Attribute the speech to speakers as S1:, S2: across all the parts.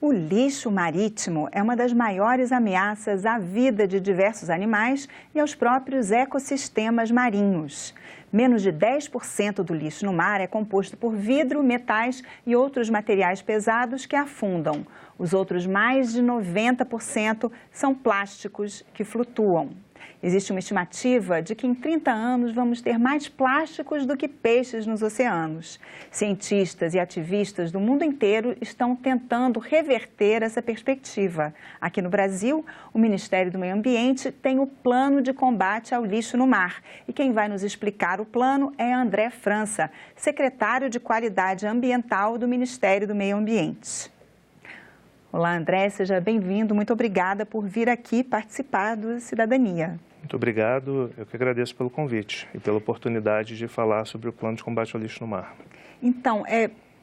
S1: O lixo marítimo é uma das maiores ameaças à vida de diversos animais e aos próprios ecossistemas marinhos. Menos de 10% do lixo no mar é composto por vidro, metais e outros materiais pesados que afundam. Os outros mais de 90% são plásticos que flutuam. Existe uma estimativa de que em 30 anos vamos ter mais plásticos do que peixes nos oceanos. Cientistas e ativistas do mundo inteiro estão tentando reverter essa perspectiva. Aqui no Brasil, o Ministério do Meio Ambiente tem o Plano de Combate ao Lixo no Mar. E quem vai nos explicar o plano é André França, secretário de Qualidade Ambiental do Ministério do Meio Ambiente. Olá, André, seja bem-vindo. Muito obrigada por vir aqui participar do Cidadania.
S2: Muito obrigado. Eu que agradeço pelo convite e pela oportunidade de falar sobre o Plano de Combate ao Lixo no Mar.
S1: Então,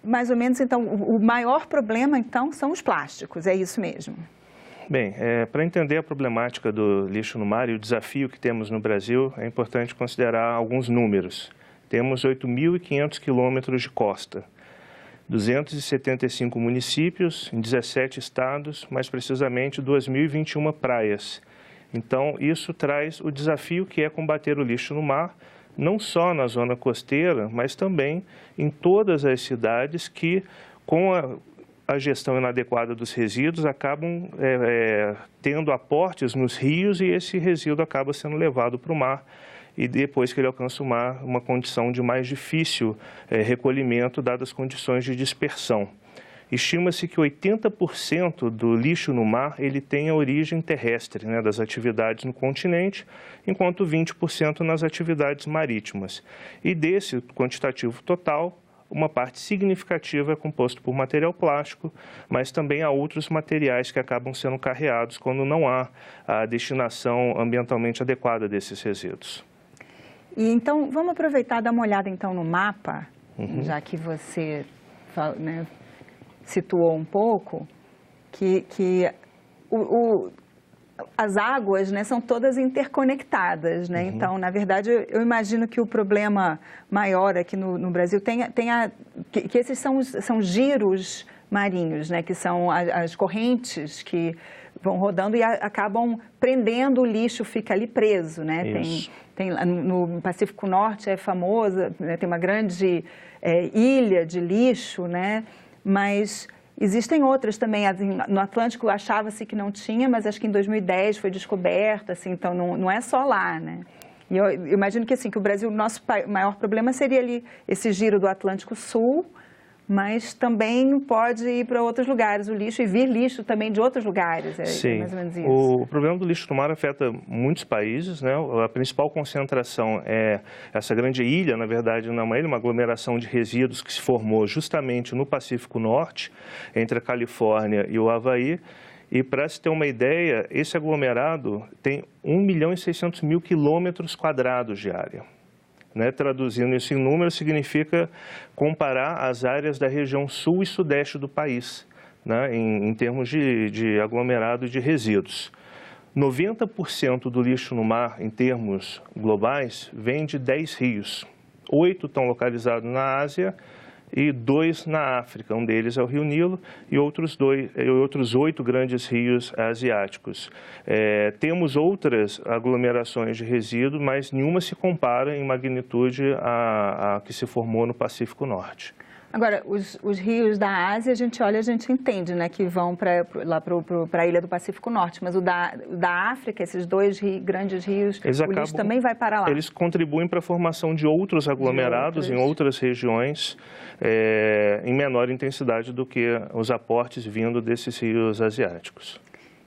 S1: mais ou menos, o maior problema, são os plásticos, é isso mesmo?
S2: Bem, para entender a problemática do lixo no mar e o desafio que temos no Brasil, é importante considerar alguns números. Temos 8.500 quilômetros de costa. 275 municípios em 17 estados, mais precisamente 2.021 praias. Então, isso traz o desafio que é combater o lixo no mar, não só na zona costeira, mas também em todas as cidades que, com a gestão inadequada dos resíduos, acabam tendo aportes nos rios e esse resíduo acaba sendo levado para o mar. E depois que ele alcança o mar, uma condição de mais difícil recolhimento, dadas as condições de dispersão. Estima-se que 80% do lixo no mar ele tem a origem terrestre, das atividades no continente, enquanto 20% nas atividades marítimas. E desse quantitativo total, uma parte significativa é composto por material plástico, mas também há outros materiais que acabam sendo carreados quando não há a destinação ambientalmente adequada desses resíduos.
S1: E então, vamos aproveitar e dar uma olhada no mapa, já que você situou um pouco, que as águas são todas interconectadas, Então, na verdade, eu imagino que o problema maior aqui no Brasil que esses são giros marinhos, que são as correntes que vão rodando e acabam prendendo o lixo, fica ali preso, No Pacífico Norte é famosa, tem uma grande ilha de lixo, Mas existem outras também. No Atlântico achava-se que não tinha, mas acho que em 2010 foi descoberta, então não é só lá, E eu imagino que que o Brasil, nosso maior problema seria ali esse giro do Atlântico Sul, mas também pode ir para outros lugares, o lixo, e vir lixo também de outros lugares,
S2: Sim.
S1: Mais ou menos isso.
S2: O problema do lixo no mar afeta muitos países, A principal concentração é essa grande ilha, na verdade não é uma ilha, uma aglomeração de resíduos que se formou justamente no Pacífico Norte, entre a Califórnia e o Havaí. E para se ter uma ideia, esse aglomerado tem 1.600.000 quilômetros quadrados de área. Traduzindo isso em números, significa comparar as áreas da região sul e sudeste do país, em termos de aglomerado de resíduos. 90% do lixo no mar, em termos globais, vem de 10 rios. 8 estão localizados na Ásia e 2 na África. Um deles é o Rio Nilo e outros 8 grandes rios asiáticos. Temos outras aglomerações de resíduos, mas nenhuma se compara em magnitude à que se formou no Pacífico Norte.
S1: Agora, os rios da Ásia, a gente olha, a gente entende, que vão lá para a ilha do Pacífico Norte, mas o da África, esses 2 grandes rios, o lixo também vai para lá.
S2: Eles contribuem para a formação de outros aglomerados em outras regiões, em menor intensidade do que os aportes vindo desses rios asiáticos.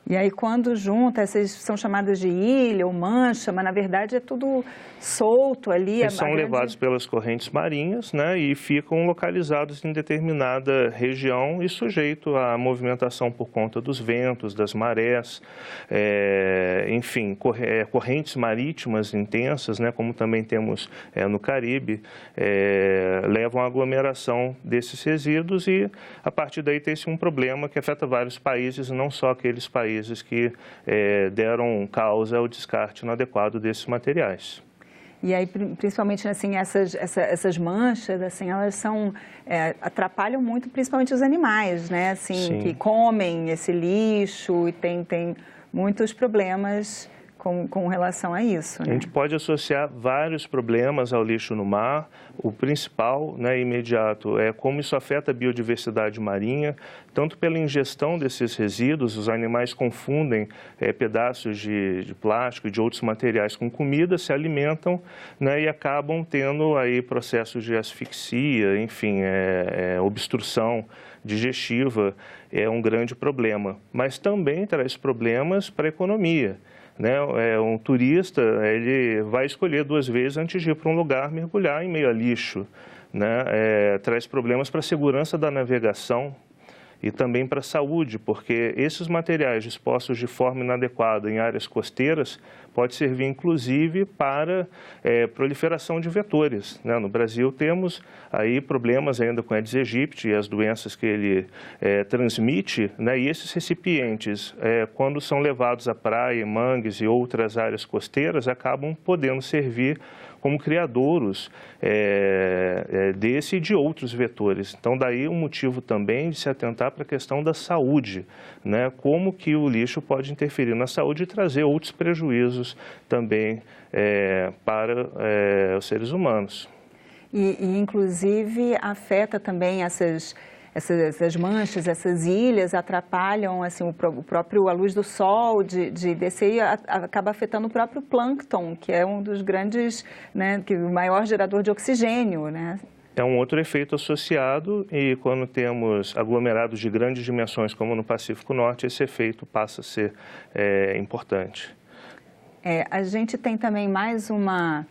S1: E aí, quando junta, essas são chamadas de ilha ou mancha, mas na verdade é tudo solto ali.
S2: Eles são levados pelas correntes marinhas, e ficam localizados em determinada região e sujeito à movimentação por conta dos ventos, das marés, enfim, correntes marítimas intensas, como também temos no Caribe, levam à aglomeração desses resíduos e a partir daí tem-se um problema que afeta vários países, não só aqueles países que deram causa ao descarte inadequado desses materiais.
S1: E aí, principalmente, assim, essas manchas, assim, elas atrapalham muito, principalmente os animais, né? Assim,
S2: Sim.
S1: Que comem esse lixo e tem muitos problemas com relação a isso, né?
S2: A gente pode associar vários problemas ao lixo no mar. O principal, né, imediato, é como isso afeta a biodiversidade marinha, tanto pela ingestão desses resíduos. Os animais confundem pedaços de plástico e de outros materiais com comida, se alimentam, né, e acabam tendo aí processos de asfixia, enfim, obstrução digestiva, é um grande problema. Mas também traz problemas para a economia. Né? Um turista, ele vai escolher 2 vezes antes de ir para um lugar mergulhar em meio a lixo, né? Traz problemas para a segurança da navegação e também para a saúde, porque esses materiais dispostos de forma inadequada em áreas costeiras pode servir inclusive para proliferação de vetores, né? No Brasil temos aí problemas ainda com Aedes aegypti e as doenças que ele transmite, né? E esses recipientes, quando são levados à praia, mangues e outras áreas costeiras, acabam podendo servir como criadouros desse e de outros vetores. Então, daí um motivo também de se atentar para a questão da saúde, né? Como que o lixo pode interferir na saúde e trazer outros prejuízos também para os seres humanos.
S1: E inclusive, afeta também essas manchas, essas ilhas atrapalham assim, a luz do sol de descer e acaba afetando o próprio plâncton, que é um dos grandes, né, o maior gerador de oxigênio, né?
S2: É um outro efeito associado e quando temos aglomerados de grandes dimensões, como no Pacífico Norte, esse efeito passa a ser importante.
S1: A gente tem também mais uma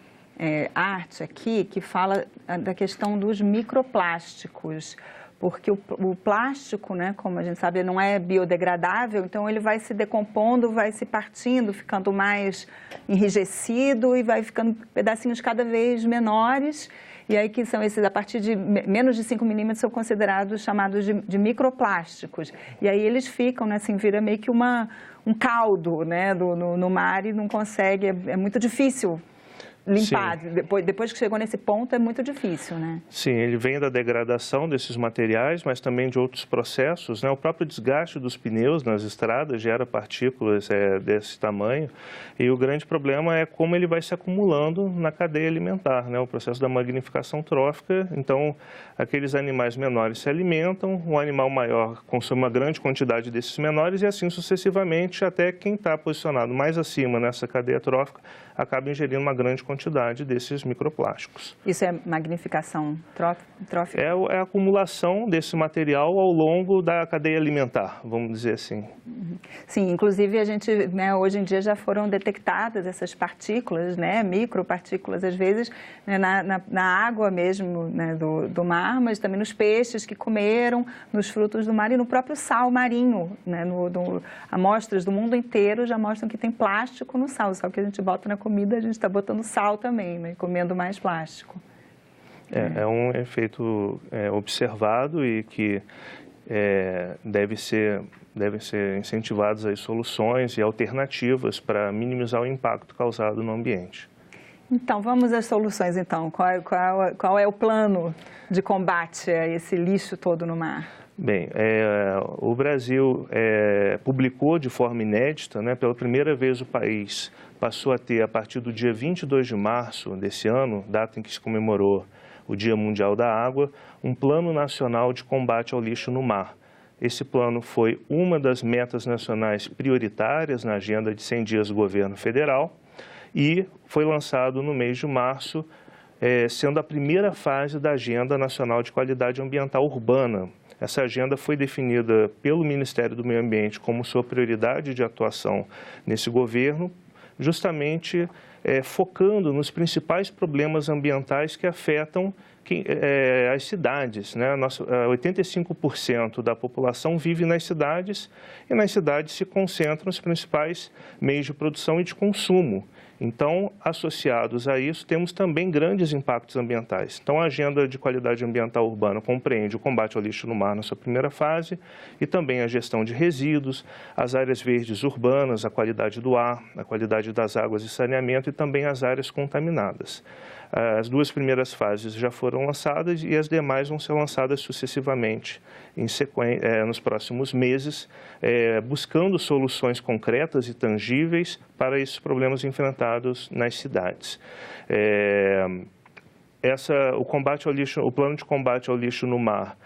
S1: arte aqui que fala da questão dos microplásticos. Porque o plástico, né, como a gente sabe, não é biodegradável, então ele vai se decompondo, vai se partindo, ficando mais enrijecido e vai ficando pedacinhos cada vez menores. E aí que são esses, a partir de menos de 5 milímetros, são considerados chamados de microplásticos. E aí eles ficam, né, assim, vira meio que um caldo, né, no mar e não consegue, é muito difícil limpar. Depois que chegou nesse ponto é muito difícil, né?
S2: Sim, ele vem da degradação desses materiais, mas também de outros processos, né? O próprio desgaste dos pneus nas estradas gera partículas desse tamanho e o grande problema é como ele vai se acumulando na cadeia alimentar, né? O processo da magnificação trófica, então aqueles animais menores se alimentam, o animal maior consome uma grande quantidade desses menores e assim sucessivamente até quem está posicionado mais acima nessa cadeia trófica acaba ingerindo uma grande quantidade desses microplásticos.
S1: Isso é magnificação trófica?
S2: É a acumulação desse material ao longo da cadeia alimentar, vamos dizer assim.
S1: Sim, inclusive a gente, né, hoje em dia já foram detectadas essas partículas, né, micropartículas às vezes, né, na água mesmo, né, do mar, mas também nos peixes que comeram, nos frutos do mar e no próprio sal marinho, né, amostras do mundo inteiro já mostram que tem plástico no sal, o sal que a gente bota na comida, a gente está botando sal também, né, comendo mais plástico.
S2: É um efeito observado e que devem ser incentivadas as soluções e alternativas para minimizar o impacto causado no ambiente.
S1: Então, vamos às soluções, então. Qual é o plano de combate a esse lixo todo no mar?
S2: Bem, o Brasil publicou de forma inédita, né, pela primeira vez o país passou a ter, a partir do dia 22 de março desse ano, data em que se comemorou o Dia Mundial da Água, um Plano Nacional de Combate ao Lixo no Mar. Esse plano foi uma das metas nacionais prioritárias na agenda de 100 dias do governo federal e foi lançado no mês de março, sendo a primeira fase da Agenda Nacional de Qualidade Ambiental Urbana. Essa agenda foi definida pelo Ministério do Meio Ambiente como sua prioridade de atuação nesse governo, justamente focando nos principais problemas ambientais que afetam as cidades, né? 85% da população vive nas cidades e nas cidades se concentram os principais meios de produção e de consumo. Então, associados a isso, temos também grandes impactos ambientais. Então, a Agenda de Qualidade Ambiental Urbana compreende o combate ao lixo no mar na sua primeira fase e também a gestão de resíduos, as áreas verdes urbanas, a qualidade do ar, a qualidade das águas e saneamento e também as áreas contaminadas. As duas primeiras fases já foram lançadas e as demais vão ser lançadas sucessivamente nos próximos meses, buscando soluções concretas e tangíveis para esses problemas enfrentados nas cidades. O plano de combate ao lixo no mar,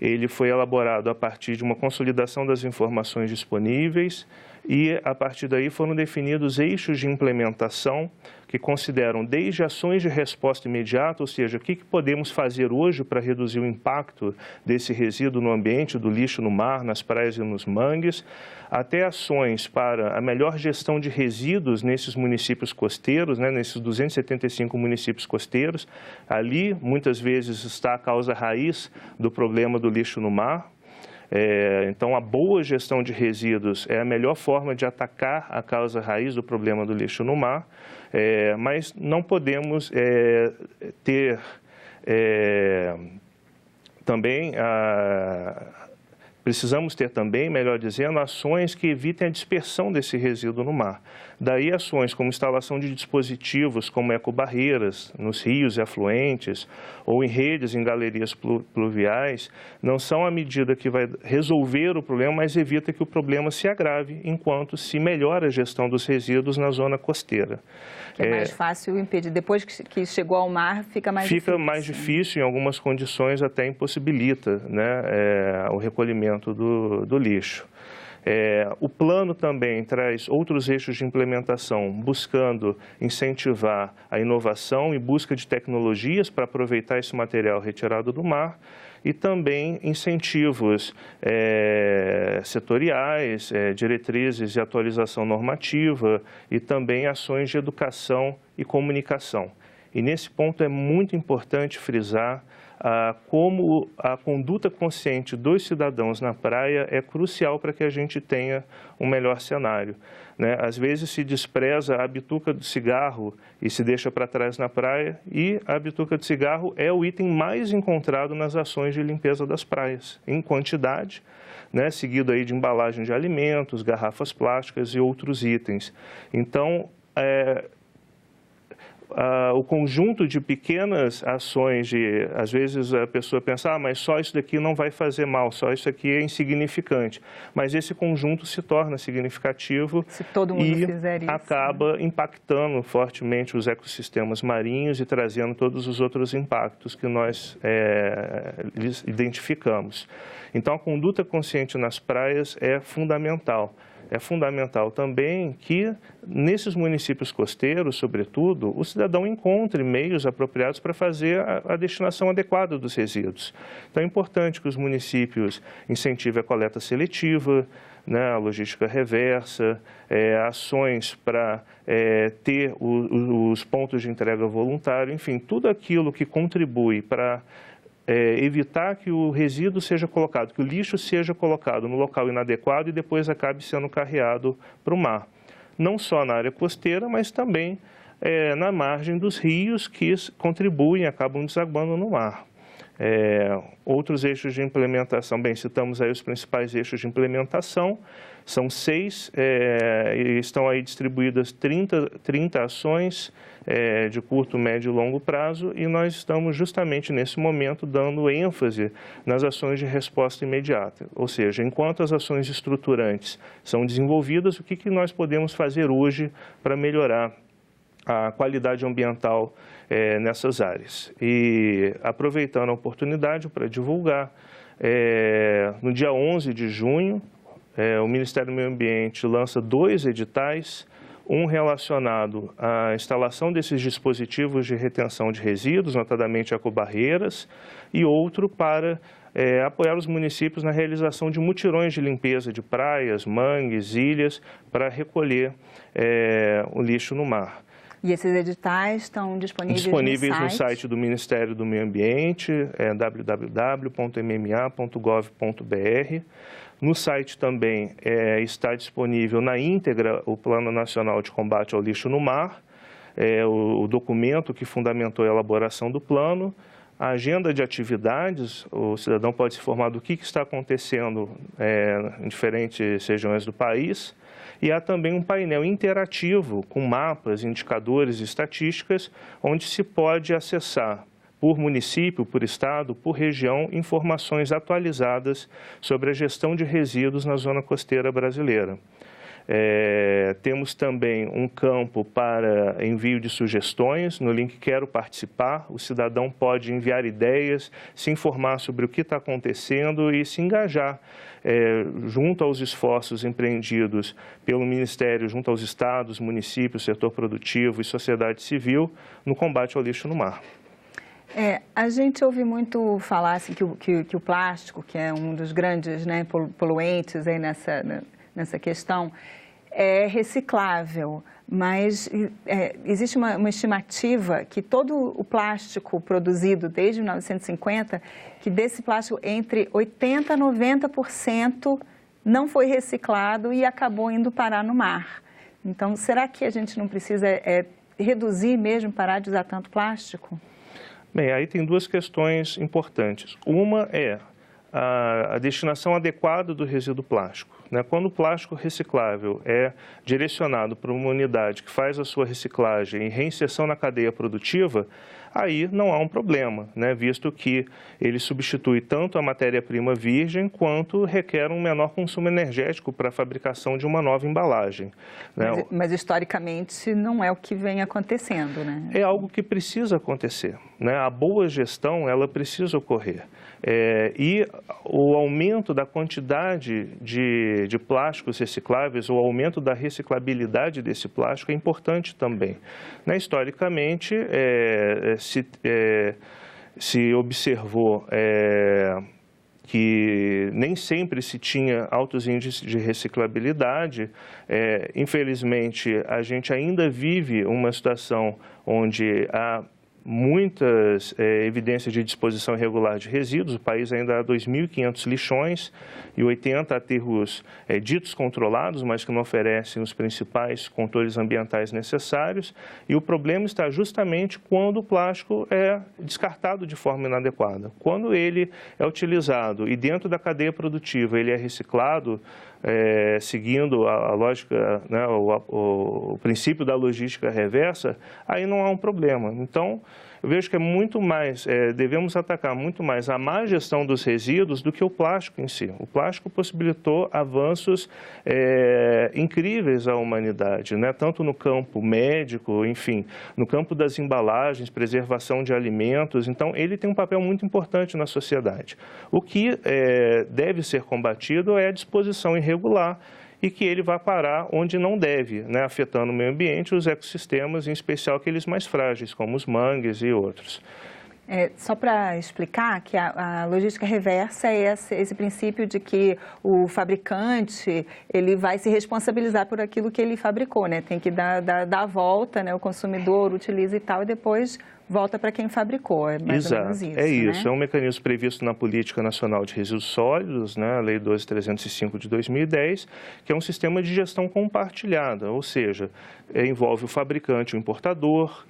S2: ele foi elaborado a partir de uma consolidação das informações disponíveis e, a partir daí, foram definidos eixos de implementação que consideram desde ações de resposta imediata, ou seja, o que podemos fazer hoje para reduzir o impacto desse resíduo no ambiente, do lixo no mar, nas praias e nos mangues, até ações para a melhor gestão de resíduos nesses municípios costeiros, nesses 275 municípios costeiros. Ali, muitas vezes, está a causa raiz do problema do lixo no mar. Então, a boa gestão de resíduos é a melhor forma de atacar a causa raiz do problema do lixo no mar, mas não podemos ter também precisamos ter também, melhor dizendo, ações que evitem a dispersão desse resíduo no mar. Daí ações como instalação de dispositivos como ecobarreiras nos rios e afluentes ou em redes, em galerias pluviais, não são a medida que vai resolver o problema, mas evita que o problema se agrave enquanto se melhora a gestão dos resíduos na zona costeira.
S1: Que é mais fácil impedir. Depois que chegou ao mar, fica mais difícil.
S2: Fica mais difícil, em algumas condições até impossibilita, o recolhimento do lixo. O plano também traz outros eixos de implementação, buscando incentivar a inovação e busca de tecnologias para aproveitar esse material retirado do mar e também incentivos setoriais, diretrizes de atualização normativa e também ações de educação e comunicação. E nesse ponto é muito importante frisar como a conduta consciente dos cidadãos na praia é crucial para que a gente tenha um melhor cenário. Às vezes se despreza a bituca do cigarro e se deixa para trás na praia, e a bituca de cigarro é o item mais encontrado nas ações de limpeza das praias, em quantidade, seguido aí de embalagem de alimentos, garrafas plásticas e outros itens. Então, o conjunto de pequenas ações, às vezes a pessoa pensa, mas só isso daqui não vai fazer mal, só isso aqui é insignificante. Mas esse conjunto se torna significativo
S1: se todo mundo fizer isso,
S2: acaba impactando fortemente os ecossistemas marinhos e trazendo todos os outros impactos que nós identificamos. Então, a conduta consciente nas praias é fundamental. É fundamental também que, nesses municípios costeiros, sobretudo, o cidadão encontre meios apropriados para fazer a destinação adequada dos resíduos. Então, é importante que os municípios incentivem a coleta seletiva, a logística reversa, ações para ter os pontos de entrega voluntário, enfim, tudo aquilo que contribui para evitar que o resíduo seja colocado, que o lixo seja colocado no local inadequado e depois acabe sendo carreado para o mar. Não só na área costeira, mas também na margem dos rios que contribuem e acabam desaguando no mar. Outros eixos de implementação, citamos aí os principais eixos de implementação, são 6, e estão aí distribuídas 30 ações de curto, médio e longo prazo, e nós estamos justamente nesse momento dando ênfase nas ações de resposta imediata. Ou seja, enquanto as ações estruturantes são desenvolvidas, o que nós podemos fazer hoje para melhorar a qualidade ambiental nessas áreas. E aproveitando a oportunidade para divulgar, no dia 11 de junho, o Ministério do Meio Ambiente lança 2 editais, um relacionado à instalação desses dispositivos de retenção de resíduos, notadamente ecobarreiras, e outro para apoiar os municípios na realização de mutirões de limpeza de praias, mangues, ilhas, para recolher o lixo no mar.
S1: E esses editais estão disponíveis
S2: no site do Ministério do Meio Ambiente, www.mma.gov.br. No site também está disponível na íntegra o Plano Nacional de Combate ao Lixo no Mar o documento que fundamentou a elaboração do plano, a agenda de atividades, o cidadão pode se informar do que está acontecendo em diferentes regiões do país, e há também um painel interativo com mapas, indicadores e estatísticas, onde se pode acessar por município, por estado, por região, informações atualizadas sobre a gestão de resíduos na zona costeira brasileira. Temos também um campo para envio de sugestões, no link Quero Participar, o cidadão pode enviar ideias, se informar sobre o que está acontecendo e se engajar junto aos esforços empreendidos pelo Ministério, junto aos estados, municípios, setor produtivo e sociedade civil no combate ao lixo no mar.
S1: A gente ouve muito falar assim, que o plástico, que é um dos grandes, né, poluentes aí nessa questão, é reciclável, mas existe uma estimativa que todo o plástico produzido desde 1950, que desse plástico entre 80% a 90% não foi reciclado e acabou indo parar no mar. Então, será que a gente não precisa reduzir mesmo, parar de usar tanto plástico?
S2: Bem, aí tem duas questões importantes. Uma é a destinação adequada do resíduo plástico. Quando o plástico reciclável é direcionado para uma unidade que faz a sua reciclagem e reinserção na cadeia produtiva, aí não há um problema, visto que ele substitui tanto a matéria-prima virgem quanto requer um menor consumo energético para a fabricação de uma nova embalagem.
S1: Mas historicamente não é o que vem acontecendo, né?
S2: É algo que precisa acontecer. A boa gestão, ela precisa ocorrer. E o aumento da quantidade de plásticos recicláveis, o aumento da reciclabilidade desse plástico é importante também. Historicamente, se observou que nem sempre se tinha altos índices de reciclabilidade. Infelizmente, a gente ainda vive uma situação onde há muitas evidências de disposição irregular de resíduos. O país ainda há 2.500 lixões e 80 aterros ditos controlados, mas que não oferecem os principais controles ambientais necessários. E o problema está justamente quando o plástico é descartado de forma inadequada. Quando ele é utilizado e dentro da cadeia produtiva ele é reciclado, seguindo a lógica, o princípio da logística reversa, aí não há um problema. Então, eu vejo que devemos atacar muito mais a má gestão dos resíduos do que o plástico em si. O plástico possibilitou avanços incríveis à humanidade, tanto no campo médico, enfim, no campo das embalagens, preservação de alimentos. Então, ele tem um papel muito importante na sociedade. O que deve ser combatido é a disposição irregular e que ele vai parar onde não deve, afetando o meio ambiente e os ecossistemas, em especial aqueles mais frágeis, como os mangues e outros.
S1: Só para explicar que a logística reversa é esse princípio de que o fabricante ele vai se responsabilizar por aquilo que ele fabricou, Tem que dar a volta, o consumidor utiliza e tal, e depois volta para quem fabricou, mais ou menos isso.
S2: É isso, é um mecanismo previsto na Política Nacional de Resíduos Sólidos, a Lei 12.305 de 2010, que é um sistema de gestão compartilhada, ou seja, envolve o fabricante, o importador,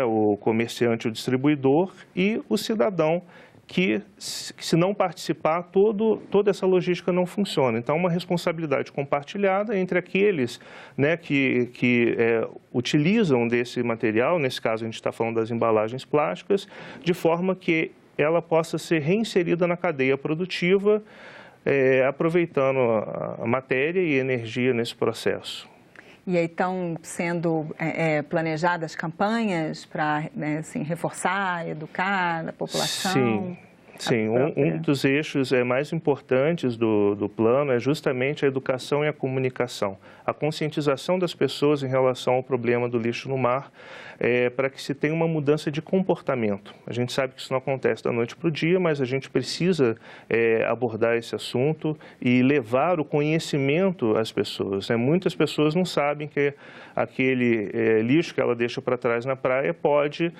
S2: o comerciante, o distribuidor e o cidadão, que se não participar, toda essa logística não funciona. Então, uma responsabilidade compartilhada entre aqueles que utilizam desse material, nesse caso a gente está falando das embalagens plásticas, de forma que ela possa ser reinserida na cadeia produtiva, aproveitando a matéria e energia nesse processo.
S1: E aí estão sendo planejadas campanhas para reforçar, educar a população?
S2: Sim. Um dos eixos mais importantes do plano é justamente a educação e a comunicação. A conscientização das pessoas em relação ao problema do lixo no mar, para que se tenha uma mudança de comportamento. A gente sabe que isso não acontece da noite para o dia, mas a gente precisa abordar esse assunto e levar o conhecimento às pessoas. Muitas pessoas não sabem que aquele lixo que ela deixa para trás na praia pode,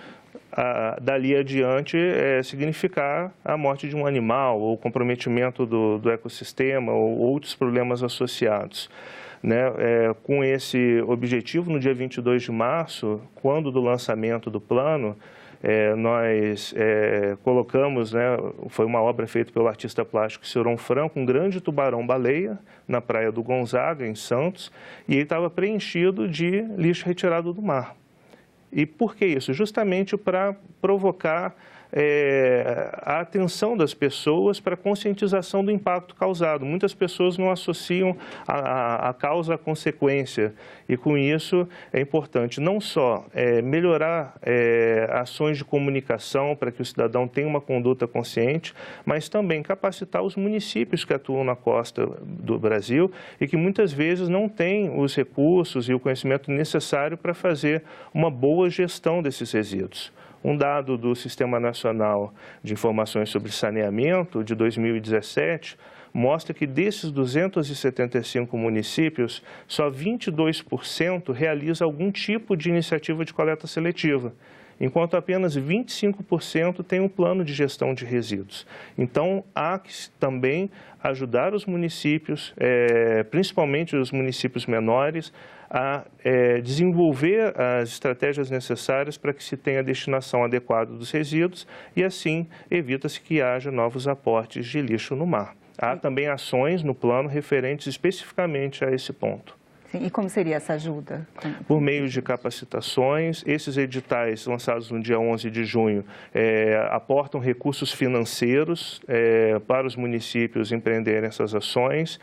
S2: dali adiante, significar a morte de um animal ou comprometimento do ecossistema ou outros problemas associados. né, com esse objetivo, no dia 22 de março, quando do lançamento do plano, nós colocamos, né, foi uma obra feita pelo artista plástico Seuron Franco, um grande tubarão-baleia na praia do Gonzaga, em Santos, e ele estava preenchido de lixo retirado do mar. E por que isso? Justamente para provocar a atenção das pessoas para a conscientização do impacto causado. Muitas pessoas não associam a causa à consequência, e com isso é importante não só melhorar ações de comunicação para que o cidadão tenha uma conduta consciente, mas também capacitar os municípios que atuam na costa do Brasil e que muitas vezes não têm os recursos e o conhecimento necessário para fazer uma boa gestão desses resíduos. Um dado do Sistema Nacional de Informações sobre Saneamento, de 2017, mostra que desses 275 municípios, só 22% realiza algum tipo de iniciativa de coleta seletiva, enquanto apenas 25% tem um plano de gestão de resíduos. Então, há que também ajudar os municípios, principalmente os municípios menores, a desenvolver as estratégias necessárias para que se tenha a destinação adequada dos resíduos e, assim, evita-se que haja novos aportes de lixo no mar. Há também ações no plano referentes especificamente a esse ponto.
S1: Sim, e como seria essa ajuda?
S2: Por meio de capacitações, esses editais lançados no dia 11 de junho aportam recursos financeiros para os municípios empreenderem essas ações.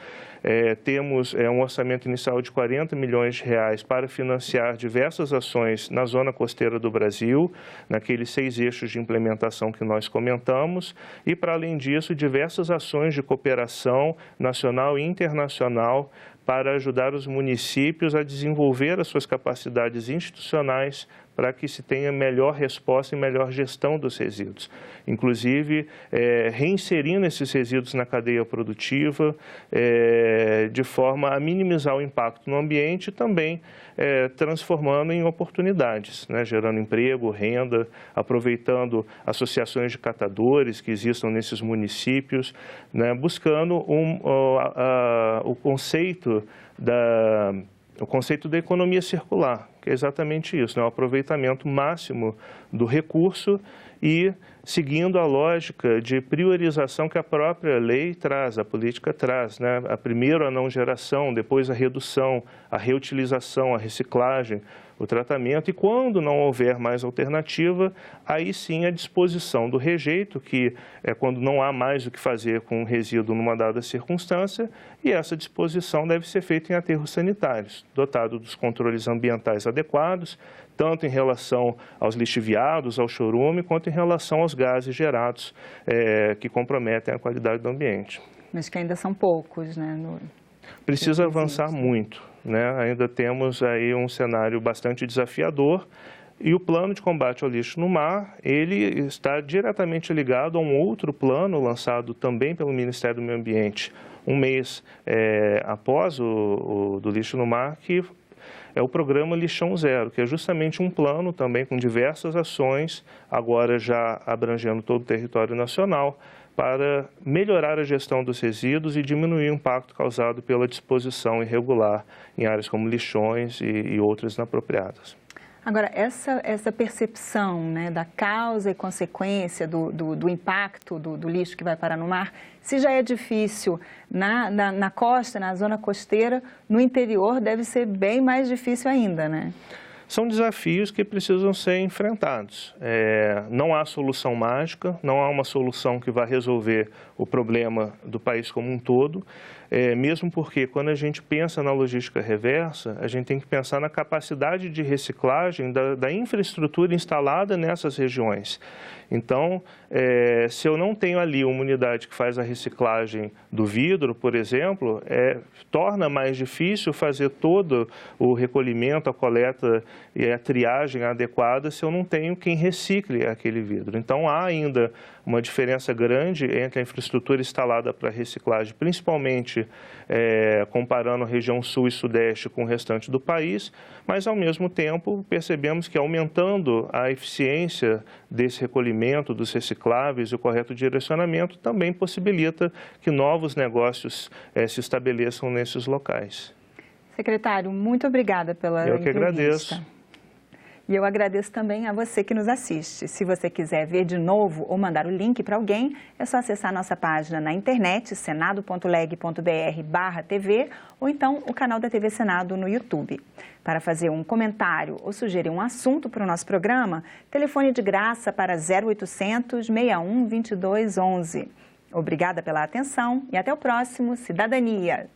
S2: Temos um orçamento inicial de 40 milhões de reais para financiar diversas ações na zona costeira do Brasil, naqueles 6 eixos de implementação que nós comentamos, e, para além disso, diversas ações de cooperação nacional e internacional para ajudar os municípios a desenvolver as suas capacidades institucionais para que se tenha melhor resposta e melhor gestão dos resíduos. Inclusive, reinserindo esses resíduos na cadeia produtiva, de forma a minimizar o impacto no ambiente e também transformando em oportunidades, né, gerando emprego, renda, aproveitando associações de catadores que existam nesses municípios, né, buscando o conceito da economia circular, que é exatamente isso, né? O aproveitamento máximo do recurso e seguindo a lógica de priorização que a própria lei traz, a política traz, né? Primeiro a não geração, depois a redução, a reutilização, a reciclagem, o tratamento, e quando não houver mais alternativa, aí sim a disposição do rejeito, que é quando não há mais o que fazer com o resíduo numa dada circunstância, e essa disposição deve ser feita em aterros sanitários, dotado dos controles ambientais adequados, tanto em relação aos lixiviados, ao chorume, quanto em relação aos gases gerados que comprometem a qualidade do ambiente.
S1: Mas que ainda são poucos, né?
S2: Precisa avançar muito, né? Ainda temos aí um cenário bastante desafiador e o plano de combate ao lixo no mar, ele está diretamente ligado a um outro plano lançado também pelo Ministério do Meio Ambiente, um mês após o do lixo no mar, que é o programa Lixão Zero, que é justamente um plano também com diversas ações, agora já abrangendo todo o território nacional, para melhorar a gestão dos resíduos e diminuir o impacto causado pela disposição irregular em áreas como lixões e outras inapropriadas.
S1: Agora, essa percepção, né, da causa e consequência do impacto do lixo que vai parar no mar, se já é difícil na costa, na zona costeira, no interior deve ser bem mais difícil ainda, né?
S2: São desafios que precisam ser enfrentados. Não há solução mágica, não há uma solução que vai resolver o problema do país como um todo, mesmo porque quando a gente pensa na logística reversa, a gente tem que pensar na capacidade de reciclagem da infraestrutura instalada nessas regiões. Então, se eu não tenho ali uma unidade que faz a reciclagem do vidro, por exemplo, torna mais difícil fazer todo o recolhimento, a coleta e a triagem adequada se eu não tenho quem recicle aquele vidro. Então, há ainda uma diferença grande entre a infraestrutura instalada para reciclagem, principalmente comparando a região sul e sudeste com o restante do país, mas, ao mesmo tempo, percebemos que aumentando a eficiência desse recolhimento, dos recicláveis e o correto direcionamento também possibilita que novos negócios se estabeleçam nesses locais.
S1: Secretário, muito obrigada pela entrevista.
S2: Eu que agradeço.
S1: E eu agradeço também a você que nos assiste. Se você quiser ver de novo ou mandar o link para alguém, é só acessar nossa página na internet, senado.leg.br/TV, ou então o canal da TV Senado no YouTube. Para fazer um comentário ou sugerir um assunto para o nosso programa, telefone de graça para 0800 61 22 11. Obrigada pela atenção e até o próximo Cidadania.